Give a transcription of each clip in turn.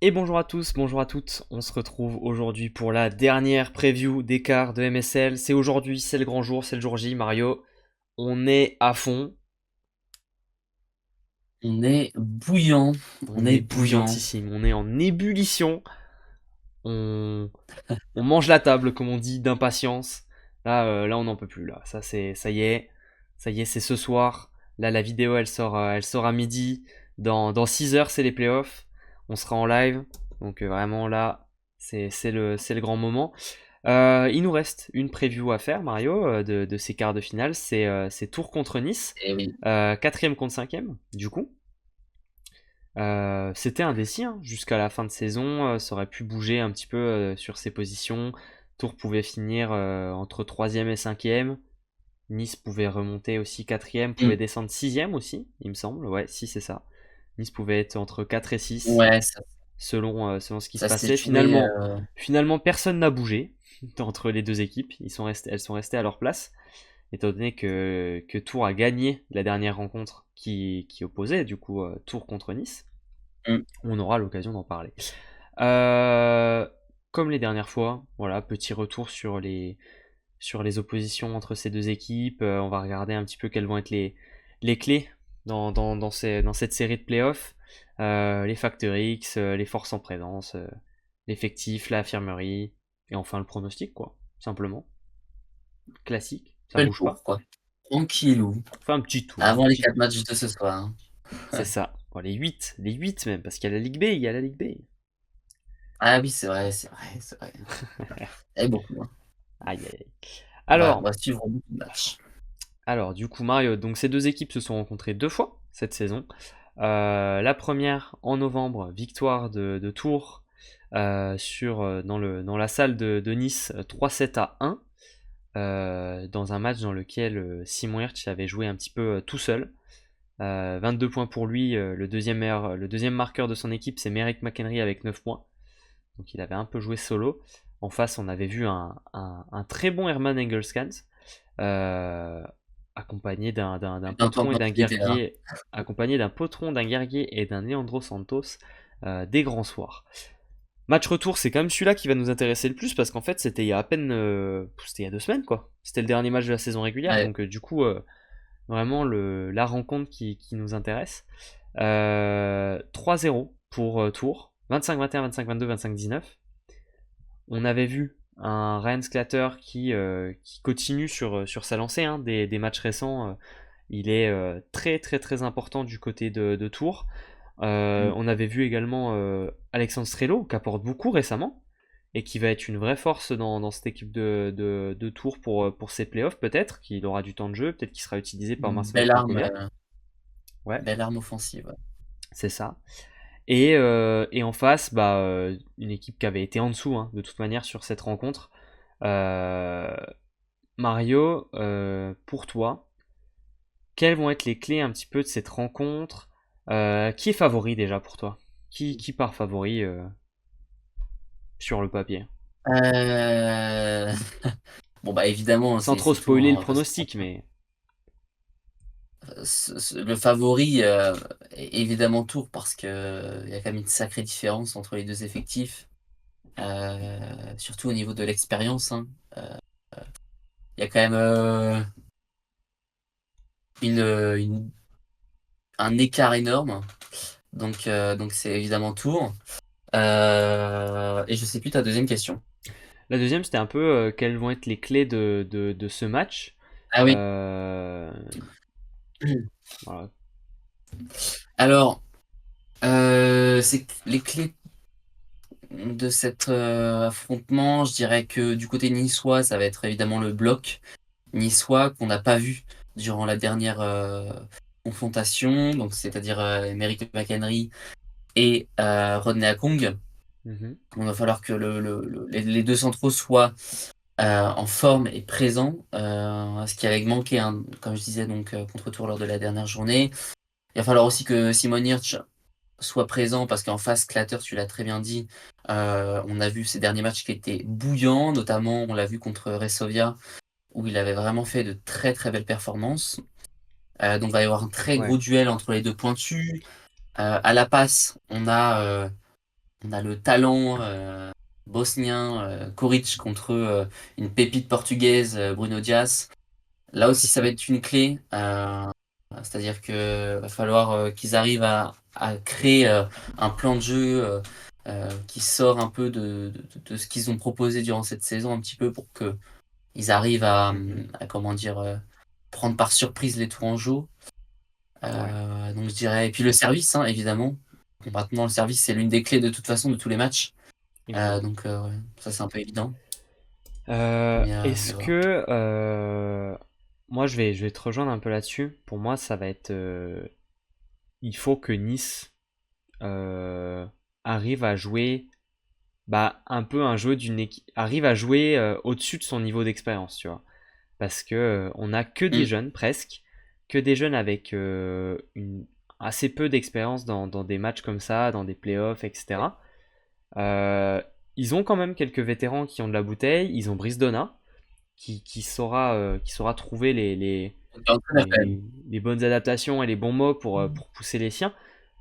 Et bonjour à tous, bonjour à toutes. On se retrouve aujourd'hui pour la dernière preview des quarts de MSL. C'est aujourd'hui, c'est le grand jour, c'est le jour J, Mario. On est à fond, On est bouillant, on on est est bouillant. bouillantissime, on est en ébullition. On, on mange la table, comme on dit, d'impatience. Là, on n'en peut plus. Là, ça y est, c'est ce soir. Là, la vidéo, elle sort à midi. Dans 6 heures, c'est les playoffs. On sera en live. Donc vraiment là, c'est le grand moment. Il nous reste une preview à faire, Mario, de ces quarts de finale. C'est Tours contre Nice, Et oui. quatrième contre cinquième, du coup. C'était indécis hein, jusqu'à la fin de saison. Ça aurait pu bouger un petit peu sur ses positions. Tours pouvait finir entre troisième et cinquième. Nice pouvait remonter aussi quatrième, pouvait Mm. descendre sixième aussi, il me semble. Ouais, si c'est ça. Nice pouvait être entre 4 et 6 Ouais, selon ce qui se ça s'est passait. joué. Finalement, personne n'a bougé entre les deux équipes. Elles sont restées à leur place, étant donné que Tours a gagné la dernière rencontre qui opposait du coup Tours contre Nice. Mm. On aura l'occasion d'en parler. Euh, Comme les dernières fois, voilà, petit retour sur les oppositions entre ces deux équipes. On va regarder un petit peu quelles vont être les clés dans cette série de playoffs. Les facteurs X, les forces en présence, l'effectif, l'infirmerie, et enfin le pronostic, quoi, simplement. Classique, ça Fait le bouge tour, pas. quoi. Tranquillou. Enfin, un petit tour, un Avant les petit 4 tour. matchs de ce soir, hein. C'est ça. Bon, les 8 même, parce qu'il y a la Ligue B, il y a la Ligue B. Ah oui, c'est vrai, c'est vrai, c'est vrai. Et beaucoup, hein. Aïe, aïe, aïe. On Alors, va suivre beaucoup de matchs. Du coup, Mario, donc ces deux équipes se sont rencontrées deux fois cette saison. La première en novembre, victoire de Tours dans la salle de Nice, 3-7 à 1, dans un match dans lequel Simon Hirsch avait joué un petit peu tout seul. 22 points pour lui, le deuxième marqueur de son équipe, c'est Merrick McHenry avec 9 points. Donc il avait un peu joué solo. En face, on avait vu un très bon Herman Engelskans, euh, accompagné d'un Putain, tant potron et quand d'un il était là. guerrier, accompagné d'un potron, d'un guerrier et d'un Leandro Santos, des grands soirs. Match retour, c'est quand même celui-là qui va nous intéresser le plus parce qu'en fait c'était il y a à peine, c'était il y a 2 semaines quoi. C'était le dernier match de la saison régulière, Ouais. donc du coup vraiment la rencontre qui nous intéresse. 3-0 pour Tours, 25-21, 25-22, 25-19. On avait vu un Ryan Sclatter qui continue sur sa lancée hein, des matchs récents. Il est très très très important du côté de Tours. Mm. On avait vu également Alexandre Strello qui apporte beaucoup récemment et qui va être une vraie force dans cette équipe de Tours pour ses playoffs peut-être, qu'il aura du temps de jeu, peut-être qu'il sera utilisé par Marcelo Belle arme, Francovert. Ouais, belle arme offensive. Ouais. c'est ça. Et en face, une équipe qui avait été en dessous hein, de toute manière sur cette rencontre. Euh, Mario, pour toi, quelles vont être les clés un petit peu de cette rencontre? Qui est favori déjà pour toi? Qui part favori sur le papier? Euh, Bon, bah évidemment, Sans trop c'est tout, spoiler hein, le on va pas se pronostic, mentir. mais Le favori, est évidemment Tours parce qu'il y a quand même une sacrée différence entre les deux effectifs. Surtout au niveau de l'expérience, hein. Heu, il y a quand même, une un écart énorme, donc c'est évidemment Tours. Et je sais plus ta deuxième question. la deuxième c'était un peu quelles vont être les clés de ce match. Ah oui. Euh, voilà. Alors, c'est q les clés de cet, affrontement, je dirais que du côté niçois, ça va être évidemment le bloc niçois qu'on n'a pas vu durant la dernière, confrontation, donc c'est-à-dire, Emerick McHenry et Rodney Akong. Mhm. Il va falloir que les 2 centraux soient, en forme et présents, ce qui avait manqué, hein, comme je disais donc, contre Tours lors de la dernière journée. Il va falloir aussi que Simon Hirsch soit présent parce qu'en face, Clatter, tu l'as très bien dit, on a vu ces derniers matchs qui étaient bouillants, notamment on l'a vu contre Resovia où il avait vraiment fait de très, très belles performances. Donc il va y avoir un très gros Ouais. duel entre les 2 pointus. À la passe, on a, On a le talent bosnien Koric contre une pépite portugaise Bruno Dias. Là aussi, ça va être une clé. C'est-à-dire que va falloir qu'ils arrivent à créer un plan de jeu qui sort un peu de ce qu'ils ont proposé durant cette saison un petit peu pour que ils arrivent Mhm. à comment dire prendre par surprise les Tourangeaux. Ouais, Donc je dirais et puis le service hein, évidemment. Maintenant le service c'est l'une des clés de toute façon de tous les matchs. évidemment. Donc ouais, ça c'est un peu évident. Mais Est-ce voilà. que moi je vais te rejoindre un peu là-dessus. Pour moi, ça va être il faut que Nice euh, arrive à jouer bah, un peu un jeu d'une équipe arrive à jouer au-dessus de son niveau d'expérience, tu vois. Parce que on a que des Mm. jeunes presque, que des jeunes avec assez peu d'expérience dans des matchs comme ça, dans des playoffs, etc. Euh, Ils ont quand même quelques vétérans qui ont de la bouteille. Ils ont Brice Donna qui saura trouver Donc, l'entraîneur, quand même. les bonnes adaptations et les bons mots pour pousser les siens.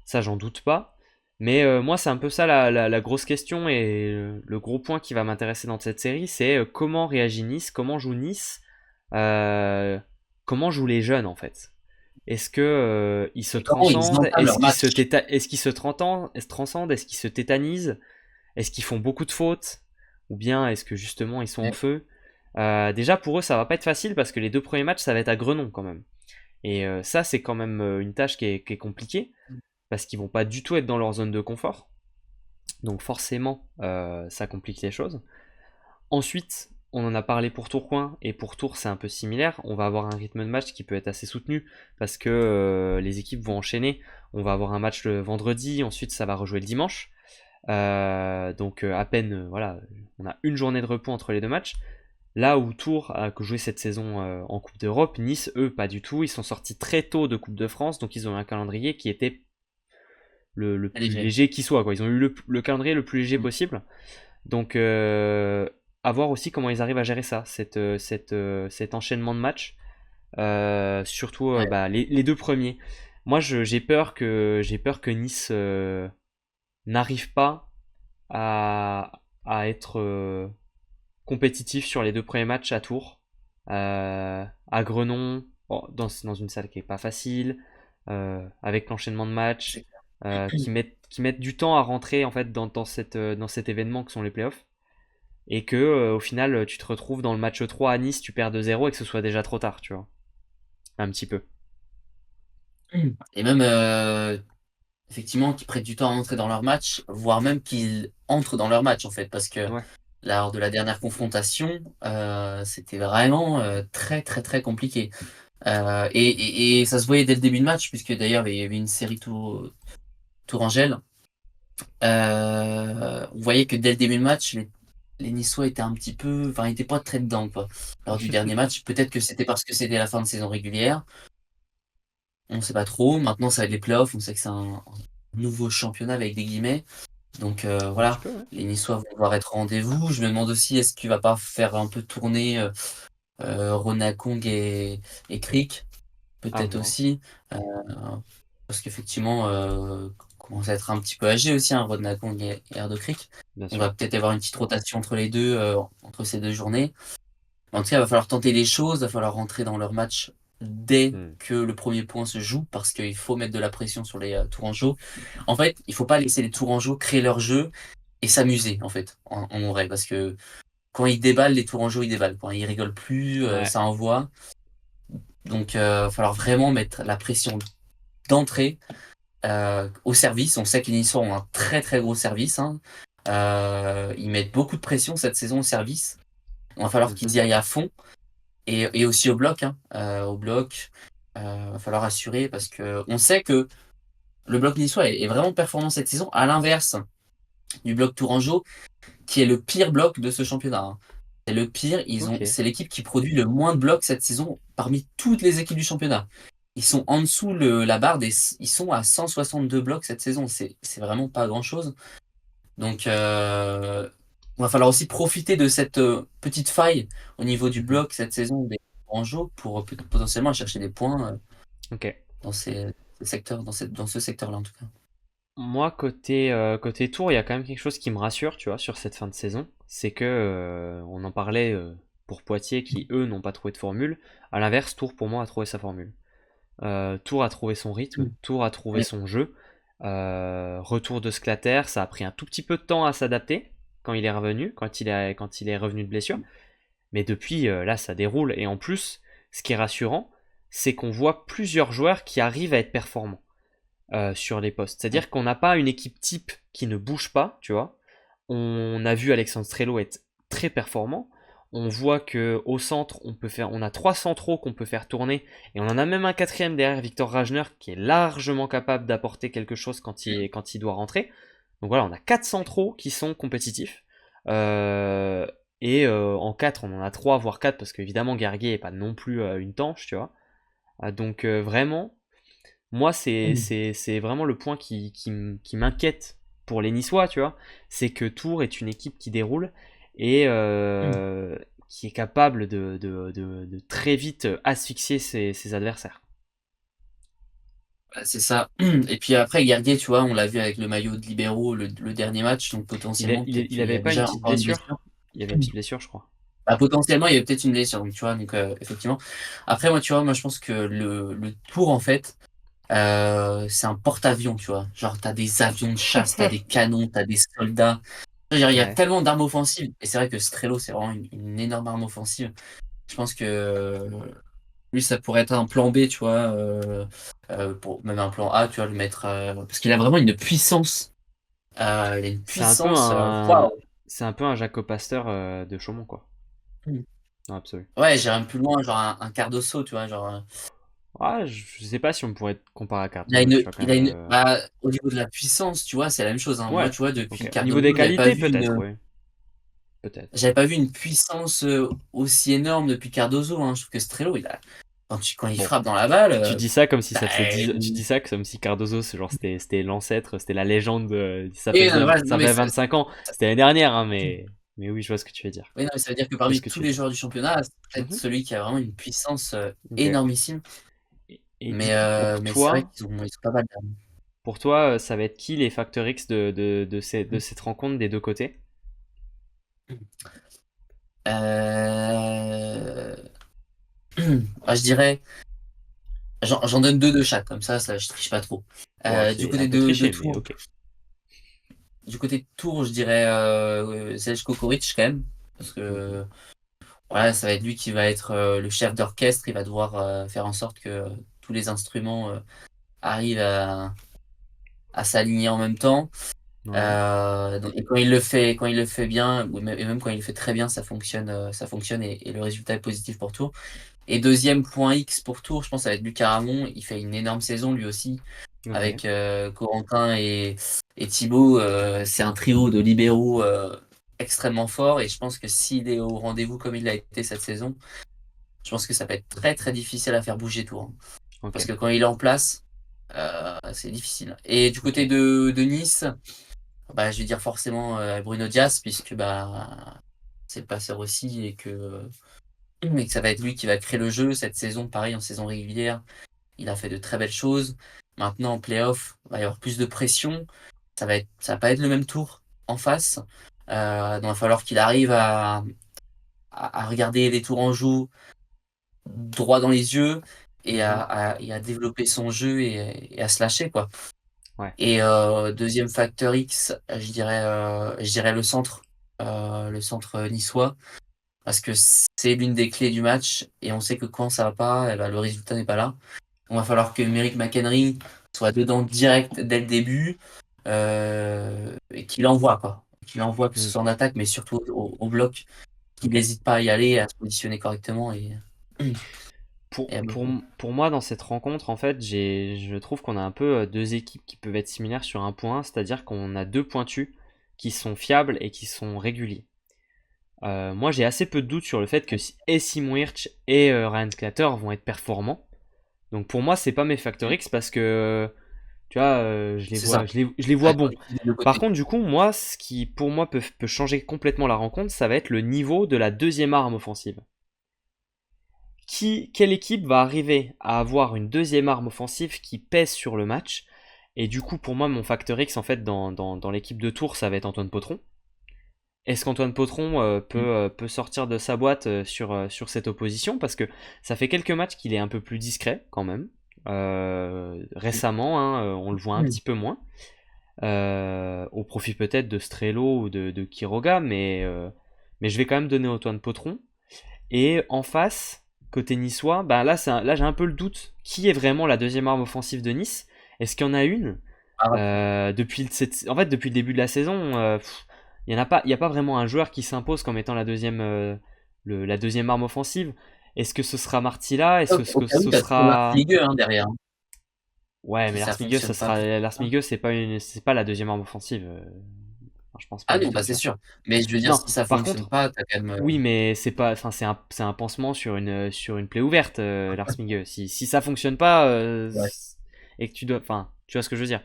Ça, j'en doute pas. Mais moi, c'est un peu ça la grosse question et le gros point qui va m'intéresser dans cette série, c'est comment réagit Nice, comment joue Nice, euh, comment jouent les jeunes en fait. Est-ce que ils se Et comment ils transcendent? entament leur match. Est-ce qu'ils se transcendent? Est-ce qu'ils se tétanisent? Est-ce qu'ils font beaucoup de fautes? Ou bien est-ce que justement ils sont en feu? Déjà pour eux ça va pas être facile parce que les deux premiers matchs ça va être à Grenon quand même. Et ça c'est quand même une tâche qui est compliquée parce qu'ils vont pas du tout être dans leur zone de confort. Donc forcément ça complique les choses. Ensuite on en a parlé pour Tourcoing et pour Tours c'est un peu similaire. On va avoir un rythme de match qui peut être assez soutenu parce que les équipes vont enchaîner. On va avoir un match le vendredi, ensuite ça va rejouer le dimanche. Donc à peine, voilà, on a une journée de repos entre les deux matchs. Là où Tours a joué cette saison en Coupe d'Europe, Nice, eux, pas du tout. Ils sont sortis très tôt de Coupe de France, donc ils ont eu un calendrier qui était le plus Léger. léger qui soit, quoi. Ils ont eu le calendrier le plus léger Mm. possible. Donc à voir aussi comment ils arrivent à gérer ça, cet enchaînement de matchs. Surtout Ouais. bah, les deux premiers. Moi, j'ai peur que Nice n'arrive pas à être compétitif sur les deux premiers matchs à Tours. À Grenon, bon, dans une salle qui est pas facile, avec l'enchaînement de matchs, C'est clair. qui mettent du temps à rentrer en fait dans cet événement que sont les playoffs. Et que au final tu te retrouves dans le match 3 à Nice, tu perds 2-0 et que ce soit déjà trop tard, tu vois. Un petit peu. Et même effectivement qu'ils prennent du temps à entrer dans leur match, voire même qu'ils entrent dans leur match en fait, parce que Ouais. lors de la dernière confrontation, c'était vraiment très très très compliqué. Et ça se voyait dès le début de match, puisque d'ailleurs il y avait une série Tourangelle. On voyait que dès le début de match, les Niçois étaient un petit peu, enfin, ils étaient pas très dedans, quoi. Lors du dernier match, peut-être que c'était parce que c'était la fin de saison régulière. On sait pas trop. Maintenant, ça va être les playoffs. On sait que c'est un nouveau championnat avec des guillemets. Donc Un petit voilà, peu, ouais. les Niçois vont devoir être au rendez-vous. Je me demande aussi, est-ce qu'il va pas faire un peu tourner Ronakong et Kriek, À peut-être voir, aussi. Euh, Parce qu'effectivement, commence à être un petit peu âgé aussi, hein, Ronakong et Erdo Kriek. bien On sûr. va peut-être avoir une petite rotation entre les deux, entre ces deux journées. En tout cas, il va falloir tenter les choses, il va falloir rentrer dans leur match dès Hmm. que le premier point se joue, parce qu'il faut mettre de la pression sur les Tourangeaux. En fait, il faut pas laisser les Tourangeaux créer leur jeu et s'amuser, en fait, en vrai, parce que quand ils déballent, les Tourangeaux, ils déballent. Quand ils rigolent plus, Ouais. ça envoie. Donc, il va falloir vraiment mettre la pression d'entrée au service. On sait que les Niçois ont un très très gros service, hein. Ils mettent beaucoup de pression cette saison au service. Il va falloir qu'ils Mhm. y aillent à fond. Et aussi au bloc, hein. Au bloc, va falloir assurer parce que on sait que le bloc niçois est vraiment performant cette saison, à l'inverse du bloc tourangeau, qui est le pire bloc de ce championnat, hein. C'est le pire, Ok. c'est l'équipe qui produit le moins de blocs cette saison parmi toutes les équipes du championnat. Ils sont en dessous la barre ils sont à 162 blocs cette saison. C'est vraiment pas grand-chose. Donc, il va falloir aussi profiter de cette petite faille au niveau du Mhm. bloc cette saison des Anjou pour potentiellement aller chercher des points Ok. dans ces secteurs, dans ce secteur-là en tout cas. Moi, côté Tours, il y a quand même quelque chose qui me rassure, tu vois, sur cette fin de saison. C'est que, on en parlait pour Poitiers, qui eux n'ont pas trouvé de formule. À l'inverse, Tours, pour moi, a trouvé sa formule. Tours a trouvé son rythme, Tours a trouvé Ouais. son jeu. Retour de Sclatter, ça a pris un tout petit peu de temps à s'adapter quand il est revenu, quand il est revenu de blessure. Mais depuis, là, ça déroule. Et en plus, ce qui est rassurant, c'est qu'on voit plusieurs joueurs qui arrivent à être performants sur les postes. C'est-à-dire qu'on n'a pas une équipe type qui ne bouge pas, tu vois. On a vu Alexandre Strello être très performant. On voit que au centre, on a trois centraux qu'on peut faire tourner, et on en a même un quatrième derrière Victor Rajner qui est largement capable d'apporter quelque chose quand il doit rentrer. Donc voilà, on a quatre centraux qui sont compétitifs. Euh, en 4, on en a 3 voire 4 parce qu'évidemment Guerguet est pas non plus une tanche, tu vois. Donc vraiment, moi, c'est vraiment le point qui m'inquiète pour les Niçois, tu vois. C'est que Tours est une équipe qui déroule et qui est capable de très vite asphyxier ses adversaires. C'est ça. Et puis après, Guerguet, tu vois, on l'a vu avec le maillot de libéraux le dernier match, donc potentiellement, peut-être Il qu'il y avait a pas une déjà petite encore une blessure? blessure. Il y avait une petite blessure, je crois. Bah, potentiellement, il y avait peut-être une blessure, donc tu vois, donc effectivement. Après, moi, tu vois, moi, je pense que le Tour, en fait, c'est un porte-avions, tu vois. Genre, t'as des avions de chasse, t'as des canons, t'as des soldats. Il y a Ouais. tellement d'armes offensives. Et c'est vrai que Strello, c'est vraiment une énorme arme offensive. Je pense que lui, ça pourrait être un plan B, tu vois, pour même un plan A, tu vois, le mettre. Parce qu'il a vraiment une puissance. Il a une C'est un peu puissance. Waouh! c'est un peu un Jacob Pasteur de Chaumont, quoi. Non, absolu. Ouais, j'irais même plus loin, genre un Cardoso, tu vois, genre. Ah, je sais pas si on pourrait comparer à Cardozo, tu vois, quand Il a même. bah, au niveau de la puissance, tu vois, c'est la même chose, hein. Moi, Ouais, tu vois, ok. depuis Au niveau Cardozo, des qualités, peut-être, oui. Peut-être. j'avais pas vu une puissance aussi énorme depuis Cardozo, hein. Je trouve que Strello, quand il Bon, frappe dans la balle, tu dis ça comme si bah, ça faisait 10 tu dis ça comme si Cardozo, c'était l'ancêtre, c'était la légende. et, non, ouais, non, Ça mais fait 25 ans. C'était l'année dernière, hein, mais oui, je vois ce que tu veux dire. oui, non, mais ça veut dire que Je vois ce parmi que tous tu veux les dire. joueurs du championnat, c'est peut-être Mhm. celui qui a vraiment une puissance Ok. énormissime. Et du coup, Mais c'est vrai ils sont pas mal. pour toi, ça va être qui les facteurs X de cette rencontre des deux côtés? Euh... bah, je dirais, j'en donne deux de chaque, comme ça, je triche pas trop. Bon, Du c'est un côté peu de triché, mais Tours, ok. je dirais Zeljko Koric quand même, parce Mhm. que voilà, ça va être lui qui va être le chef d'orchestre. Il va devoir faire en sorte que tous les instruments arrivent à s'aligner en même temps. Ouais. Et quand il le fait bien, et même quand il le fait très bien, ça fonctionne et le résultat est positif pour Tours. Et deuxième point X pour Tours, je pense, ça va être Lucas Ramon. Il fait une énorme saison lui aussi, Ok. avec Corentin et Thibaut. C'est un trio de libéraux extrêmement fort, et je pense que s'il est au rendez-vous comme il l'a été cette saison, je pense que ça peut être très très difficile à faire bouger Tours, hein. Ok. Parce que quand il est en place, c'est difficile. Et du Ok. côté de Nice, bah, je vais dire forcément Bruno Dias, puisque bah, c'est le passeur aussi, et que ça va être lui qui va créer le jeu. Cette saison, pareil, en saison régulière, il a fait de très belles choses. Maintenant, en playoff, il va y avoir plus de pression. Ça va pas être le même tour en face. Donc, il va falloir qu'il arrive à regarder les tours en joue droit dans les yeux et Mhm. et à développer son jeu et à se lâcher, quoi. Ouais. Et deuxième facteur X, je dirais le centre niçois, parce que c'est l'une des clés du match et on sait que quand ça va pas, eh ben, le résultat n'est pas là. On va falloir que Merrick McHenry soit dedans direct dès le début et qu'il envoie, quoi. Qu'il envoie, que ce Mhm. soit en attaque, mais surtout au bloc, qu'il Ok. n'hésite pas à y aller, à se positionner correctement et à Pour moi, dans cette rencontre, en fait, je trouve qu'on a un peu deux équipes qui peuvent être similaires sur un point, c'est-à-dire qu'on a deux pointus qui sont fiables et qui sont réguliers. Moi, j'ai assez peu de doutes sur le fait que et Simon Hirsch et Ryan Clatter vont être performants. Donc pour moi, c'est pas mes facteurs X parce que tu vois, c'est ça. je les vois bons. Des deux Par côtés. contre, du coup, moi, ce qui pour moi peut changer complètement la rencontre, ça va être le niveau de la deuxième arme offensive. Quelle équipe va arriver à avoir une deuxième arme offensive qui pèse sur le match Et du coup, pour moi, mon facteur X, en fait, dans l'équipe de Tours, ça va être Antoine Potron. Est-ce qu'Antoine Potron Mm. peut sortir de sa boîte sur cette opposition? Parce que ça fait quelques matchs qu'il est un peu plus discret, quand même. Récemment, hein, on le voit un Mm. petit peu moins. Au profit peut-être de Strello ou de Quiroga, mais je vais quand même donner Antoine Potron. Et en face, côté niçois, bah là, là j'ai un peu le doute. Qui est vraiment la deuxième arme offensive de Nice? Est-ce qu'il y en a une? Ah, En fait, depuis le début de la saison, il n'y en a pas, il y a pas vraiment un joueur qui s'impose comme étant la deuxième arme offensive. Est-ce que ce sera Martilla? Est-ce au que cas où, ce t'as Thomas sera... Fligue, hein, derrière, hein. Ouais, Si mais ça fonctionne pas pour Lars ça. Miguel, c'est pas la deuxième arme offensive. Enfin, je pense pas Ah du non, tout, bah tu c'est vois. sûr. Mais je veux dire, Non, si ça par fonctionne contre, pas, t'as quand même. oui, mais c'est pas, enfin, c'est un pansement sur une plaie ouverte, Lars Miguel. Si ça fonctionne pas, Ouais. et que tu dois, enfin, tu vois ce que je veux dire.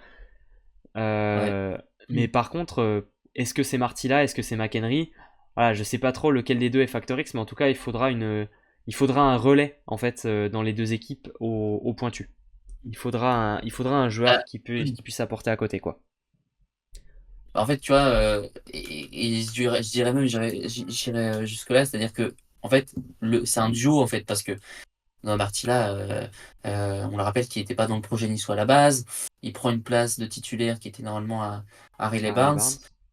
Ouais. Euh, Mm. mais par contre, est-ce que c'est Martilla, est-ce que c'est McHenry? Voilà, je sais pas trop lequel des deux est Factor X, mais en tout cas, il faudra un relais en fait dans les deux équipes au pointu. Il faudra un joueur Ah, qui puisse apporter à côté, quoi. en fait, tu vois, et je dirais même, j'irais jusque-là, c'est-à-dire que, en fait, c'est un duo, en fait, parce que dans Martilla, on le rappelle qu'il n'était pas dans le projet niçois à la base. Il prend une place de titulaire qui était normalement à Riley Harry Barnes.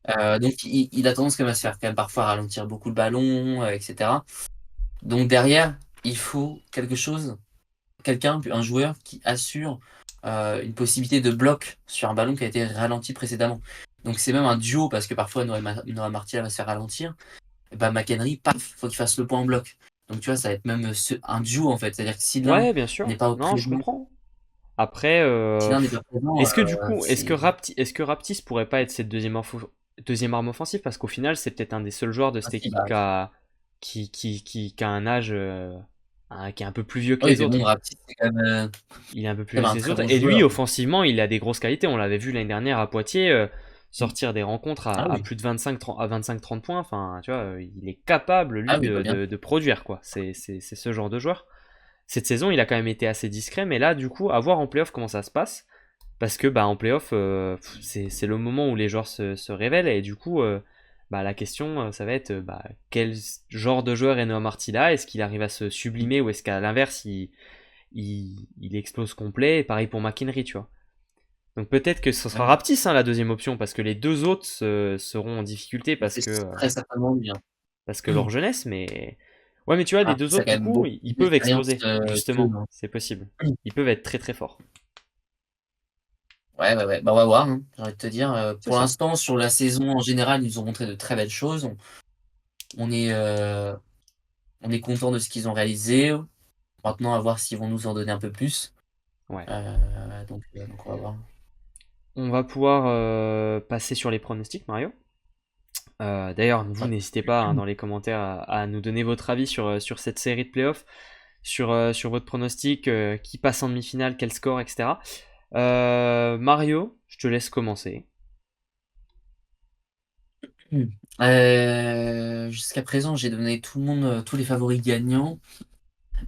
Barnes. Donc, il a tendance quand même à se faire quand même parfois ralentir beaucoup le ballon, etc. Donc, derrière, il faut quelque chose, quelqu'un, un joueur qui assure une possibilité de bloc sur un ballon qui a été ralenti précédemment. Donc, c'est même un duo parce que parfois, Noah Martilla va se faire ralentir. Et bah, McHenry, paf, faut qu'il fasse le point en bloc. Donc tu vois, ça va être même un duo en fait. C'est-à-dire que Ouais, bien sûr. n'est pas Non, je présent, comprends. Après, si l'un n'est pas présent, est-ce que du coup, c'est Est-ce que Raptis pourrait pas être cette deuxième arme offensive? Parce qu'au final, c'est peut-être un des seuls joueurs de cette facile. équipe Bah, qui a un âge qui est un peu plus vieux que oui, les mais bon, autres. Raptis, c'est Il est un peu plus quand vieux même que un les très autres. bon Et lui, joueur. offensivement, il a des grosses qualités. On l'avait vu l'année dernière à Poitiers, sortir des rencontres Ah à oui, plus de 25-30 points. Enfin, tu vois, il est capable, ah lui, oui, bah bien. de produire, quoi. C'est ce genre de joueur. Cette saison, il a quand même été assez discret, mais là, du coup, à voir en playoff comment ça se passe. Parce que bah, en playoff, c'est le moment où les joueurs se révèlent. Et du coup, bah, la question, ça va être bah, quel genre de joueur est Noah Martilla? Est-ce qu'il arrive à se sublimer ou est-ce qu'à l'inverse, il explose complet? Et pareil pour McKinry, tu vois. Donc peut-être que ce sera Ouais. Raptis, hein, la deuxième option, parce que les deux autres seront en difficulté C'est très certainement lui, hein. parce que leur jeunesse, mais... Ouais, mais tu vois, les deux Raptis a autres, quand du même coup, beaucoup ils plus peuvent d'expérience exploser, qu'eux, justement. hein. C'est possible. Ils peuvent être très très forts. Ouais, ouais, ouais. Bah, on va voir, hein, j'ai envie de te dire. C'est Pour ça. l'instant, sur la saison en général, ils nous ont montré de très belles choses. On est, euh, on est content de ce qu'ils ont réalisé. Maintenant, à voir s'ils vont nous en donner un peu plus. Ouais. Donc on va voir. On va pouvoir passer sur les pronostics, Mario. D'ailleurs, vous Ouais. n'hésitez pas hein, dans les commentaires à nous donner votre avis sur cette série de playoffs, sur votre pronostic, qui passe en demi-finale, quel score, etc. Mario, je te laisse commencer. Hmm. Jusqu'à présent, j'ai donné tout le monde, tous les favoris gagnants.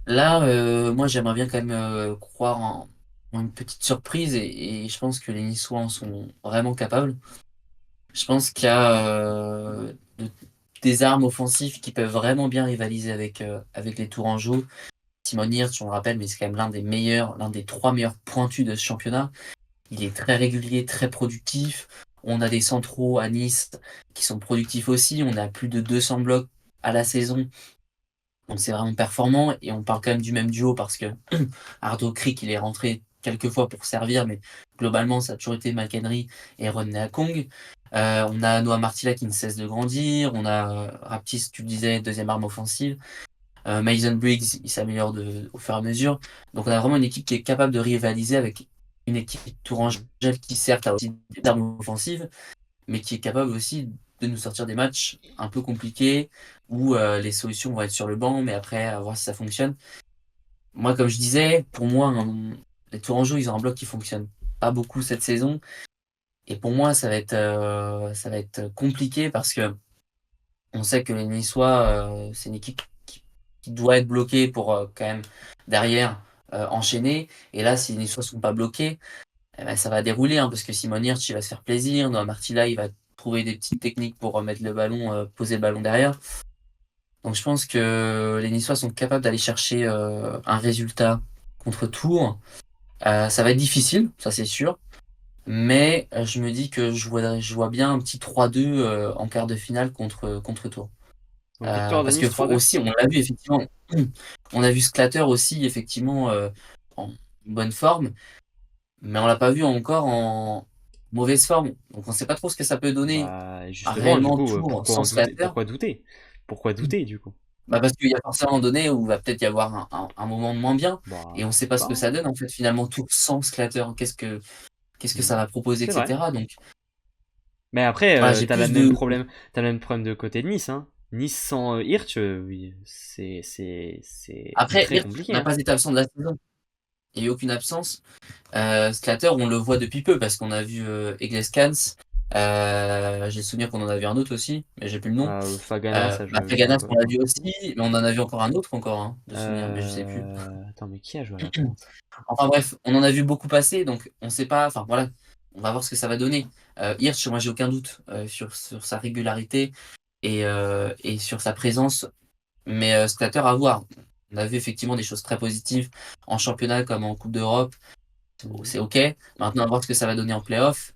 Là, moi, j'aimerais bien quand même croire en une petite surprise et je pense que les Niçois en sont vraiment capables. Je pense qu'il y a des armes offensives qui peuvent vraiment bien rivaliser avec les Tourangeaux. Simon Hirsch, on le rappelle, mais c'est quand même l'un des meilleurs, l'un des trois meilleurs pointus de ce championnat. Il est très régulier, très productif. On a des centraux à Nice qui sont productifs aussi. On a plus de 200 blocs à la saison. Donc c'est vraiment performant. Et on parle quand même du même duo parce que Ardo Crick, il est rentré quelques fois pour servir, mais globalement, ça a toujours été McHenry et Rodney Akong. On a Noah Martilla qui ne cesse de grandir. On a Raptis, tu le disais, deuxième arme offensive. Mason Briggs, il s'améliore au fur et à mesure. Donc on a vraiment une équipe qui est capable de rivaliser avec une équipe Mhm. tourangelle qui certes a aussi des armes offensives, mais qui est capable aussi de nous sortir des matchs un peu compliqués où les solutions vont être sur le banc, mais après, à voir si ça fonctionne. Moi, comme je disais, pour moi, les Tourangeaux, ils ont un bloc qui fonctionne pas beaucoup cette saison. Et pour moi, ça va être compliqué parce que on sait que les Niçois, c'est une équipe qui doit être bloquée pour quand même derrière enchaîner. Et là, si les Niçois sont pas bloqués, eh ben, ça va dérouler, hein, parce que Simon Hirt, il va se faire plaisir. Noah Martilla, il va trouver des petites techniques pour remettre le ballon, poser le ballon derrière. Donc je pense que les Niçois sont capables d'aller chercher un résultat contre Tours. Ça va être difficile, ça c'est sûr. Mais je me dis que je vois bien un petit 3-2 en quart de finale contre Tours. Donc victoire de Parce que Nice 3-2. aussi, on l'a vu effectivement, on a vu Sclatter aussi effectivement en bonne forme, mais on l'a pas vu encore en mauvaise forme. Donc on sait pas trop ce que ça peut donner Bah à justement, du réellement coup, Tours pourquoi sans en douter? Sclatter. Pourquoi douter? Pourquoi douter du coup? Bah parce qu'il y a forcément un donné où il va peut-être y avoir un moment de moins bien, et on Bah sait je sais pas ce pas, que hein. ça donne en fait finalement Tours sans Sclatter. Qu'est-ce que Hmm. ça va proposer, C'est vrai. etc. Donc Mais après, voilà, j'ai plus de. t'as le même problème de côté de Nice, hein. Nice sans Hirsch, oui, c'est Après, très Hirt compliqué, n'a hein. pas été absent de la saison. Il n'y a eu aucune absence. Sclatter, on le voit depuis peu parce qu'on a vu Egleskans. J'ai le souvenir qu'on en a vu un autre aussi, mais j'ai plus le nom. Fagana, ça je vois Faganas, pas. on l'a vu aussi, mais on en a vu encore un autre encore, hein, de souvenir, mais je sais plus. Attends, mais qui a joué à la France? Enfin bref, on en a vu beaucoup passer, donc on sait pas. Enfin voilà, on va voir ce que ça va donner. Hirsch, moi j'ai aucun doute sur sa régularité et sur sa présence, mais Sclatter à voir. On a vu effectivement des choses très positives en championnat comme en Coupe d'Europe. Mhm. C'est OK. Maintenant, à voir ce que ça va donner en playoff.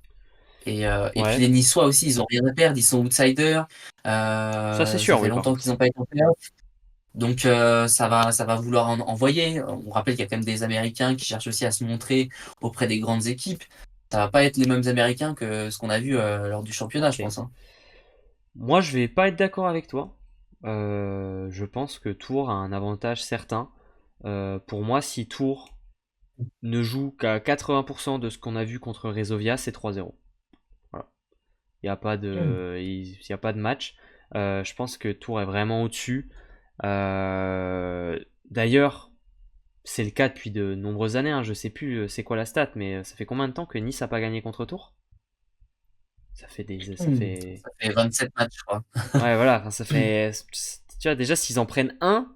Et puis Ouais, les Niçois aussi, ils ont rien à perdre, ils sont outsiders. ça c'est Ça sûr, fait oui, par longtemps qu'ils contre. n'ont pas été en playoff. Donc ça va vouloir en envoyer. On rappelle qu'il y a quand même des Américains qui cherchent aussi à se montrer auprès des grandes équipes. Ça va pas être les mêmes Américains que ce qu'on a vu lors du championnat, je Ok. pense, hein. Moi, je vais pas être d'accord avec toi. Je pense que Tours a un avantage certain. Pour moi, si Tours ne joue qu'à 80% de ce qu'on a vu contre Rezovia, c'est 3-0. Voilà. Il n'y a pas Mm. de, il y a pas de match. Je pense que Tours est vraiment au-dessus. D'ailleurs, c'est le cas depuis de nombreuses années, hein. Je sais plus c'est quoi la stat, mais ça fait combien de temps que Nice a pas gagné contre Tours? Ça fait, Ça fait 27 matchs, je crois. ouais, voilà, enfin, ça fait, tu vois, déjà s'ils en prennent un,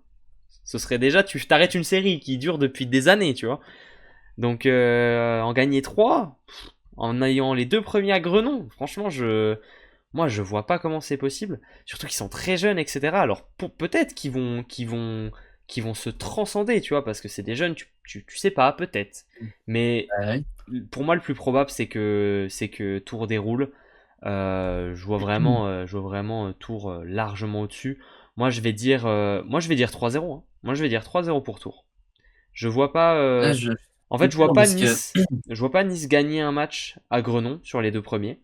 ce serait déjà, tu t'arrêtes une série qui dure depuis des années, tu vois. Donc en gagner trois, en ayant les deux premiers à Grenon, franchement, moi, je vois pas comment c'est possible. Surtout qu'ils sont très jeunes, etc. Alors peut-être qu'ils vont se transcender, tu vois, parce que c'est des jeunes, tu sais pas, peut-être. Mais Ouais. pour moi, le plus probable, c'est que Tour déroule. Je vois vraiment Tour largement au-dessus. Moi, je vais dire 3-0, hein. Moi, je vais dire 3-0 pour Tour. Je vois pas. Là, je En suis fait, sûr parce que Je vois pas Nice gagner un match à Grenon sur les deux premiers.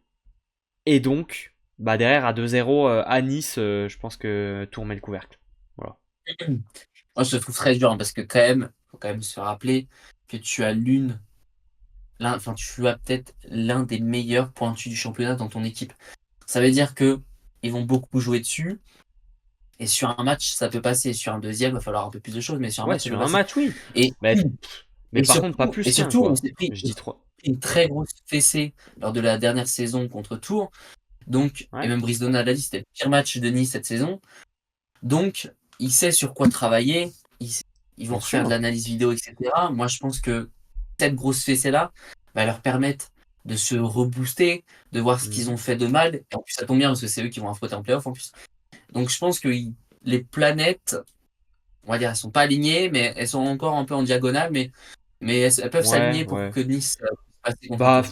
Et donc, bah derrière à 2-0 à Nice, je pense que Tour met le couvercle. Voilà. moi, je te trouve très dur, hein, parce que quand même, faut quand même se rappeler que tu as enfin, tu as peut-être l'un des meilleurs pointus du championnat dans ton équipe. Ça veut dire que ils vont beaucoup jouer dessus. Et sur un match, ça peut passer. Sur un deuxième, il va falloir un peu plus de choses, mais sur un Ouais, match, ça peut sur un passer. match, oui. Et, Mais, mais par contre, pas et plus qu'un, surtout, on quoi. s'est pris Je dis 3. une très grosse fessée lors de la dernière saison contre Tours. Donc, et Ouais, même Brice Donald l'a dit, c'était le pire match de Nice cette saison. Donc, il sait sur quoi travailler. Ils vont bien refaire de sûr. l'analyse vidéo, etc. Moi, je pense que cette grosse fessée-là va leur permettre de se rebooster, de voir ce qu'ils Mhm. ont fait de mal. Et en plus, ça tombe bien parce que c'est eux qui vont affronter en playoff en plus. Donc, je pense que les planètes, on va dire, elles sont pas alignées, mais elles sont encore un peu en diagonale, mais elles peuvent Ouais, s'aligner pour ouais. que Nice passe contre Bah,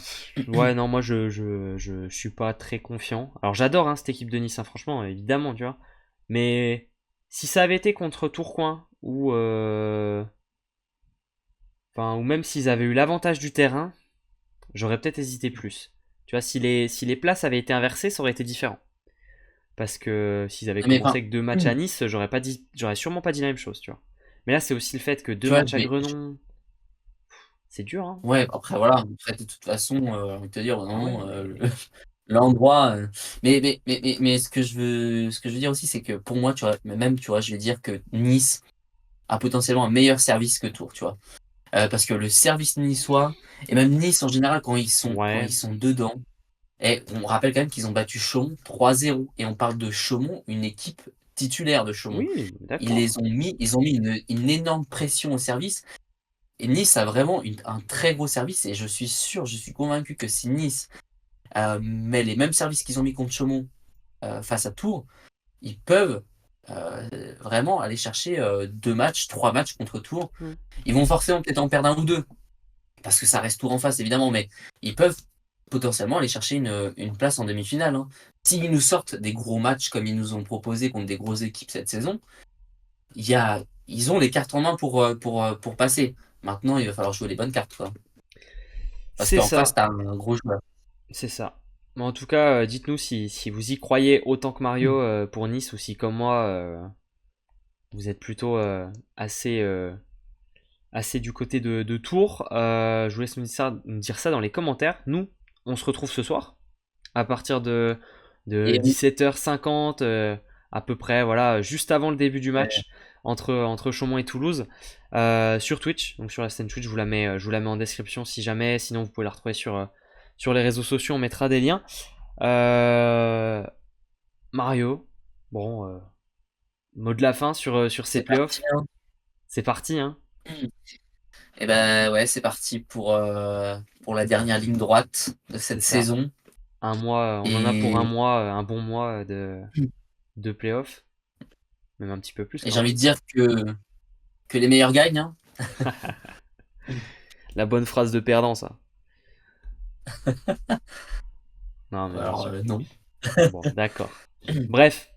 Tours. ouais, non, moi, je suis pas très confiant. Alors, j'adore hein, cette équipe de Nice, hein, franchement, évidemment, tu vois. Mais si ça avait été contre Tourcoing, enfin, ou même s'ils avaient eu l'avantage du terrain, j'aurais peut-être hésité plus. Tu vois, si les places avaient été inversées, ça aurait été différent. Parce que s'ils avaient Mais commencé enfin, avec deux matchs à Nice, j'aurais sûrement pas dit la même chose, tu vois. Mais là, c'est aussi le fait que deux tu vois, matchs à Grenon, c'est dur, hein. ouais, après voilà, après, de toute façon, j'ai envie de te dire, Ah ouais, non, mais. l'endroit. Mais ce que je veux dire aussi, c'est que pour moi, tu vois, mais même, tu vois, je vais dire que Nice a potentiellement un meilleur service que Tours, tu vois. Parce que le service niçois, et même Nice en général, quand ils Ouais, sont dedans, et on rappelle quand même qu'ils ont battu Chaumont 3-0. Et on parle de Chaumont, une équipe titulaire de Chaumont. oui, d'accord. Ils ont mis une énorme pression au service. Et Nice a vraiment un très gros service et je suis convaincu que si Nice met les mêmes services qu'ils ont mis contre Chaumont face à Tours, ils peuvent vraiment aller chercher 2 matchs, 3 matchs contre Tours. Mm. Ils vont forcément peut-être en perdre un ou deux, parce que ça reste Tours en face évidemment, mais ils peuvent potentiellement aller chercher une place en demi-finale, hein. S'ils nous sortent des gros matchs comme ils nous ont proposé contre des grosses équipes cette saison, ils ont les cartes en main pour passer. Maintenant, il va falloir jouer les bonnes cartes, quoi. Parce C'est qu'en face, ça, tu as un gros joueur. c'est ça. Mais en tout cas, dites-nous si vous y croyez autant que Mario Mm. pour Nice ou si, comme moi, vous êtes plutôt assez, assez du côté de Tours. Je vous laisse nous dire ça dans les commentaires. Nous, on se retrouve ce soir à partir de Et oui, 17h50, à peu près, voilà, juste avant le début du ouais, match entre Chaumont et Toulouse, sur Twitch. Donc sur la scène Twitch, je vous la mets en description si jamais. Sinon, vous pouvez la retrouver sur les réseaux sociaux, on mettra des liens. Euh, Mario, bon, mot de la fin sur ces c'est parti, playoffs. hein. C'est parti, hein. Mm. Et ben ouais, c'est parti pour la dernière ligne droite de C'est cette ça. saison. Un mois, on en a pour un Et, mois, un bon mois de playoffs, même un petit peu plus et quand j'ai même. envie de dire que les meilleurs gagnent, hein. La bonne phrase de perdant, ça. Non, mais bien Alors, sûr. non. Bon, d'accord. Bref,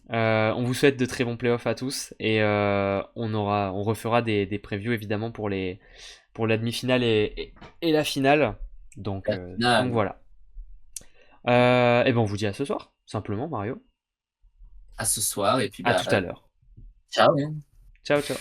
on vous souhaite de très bons playoffs à tous et on refera des previews évidemment pour la demi-finale et la finale. La Donc finale, voilà. Et ben on vous dit à ce soir, simplement Mario. à ce soir, et puis À bah, tout à l'heure. ciao, hein. Ciao, ciao.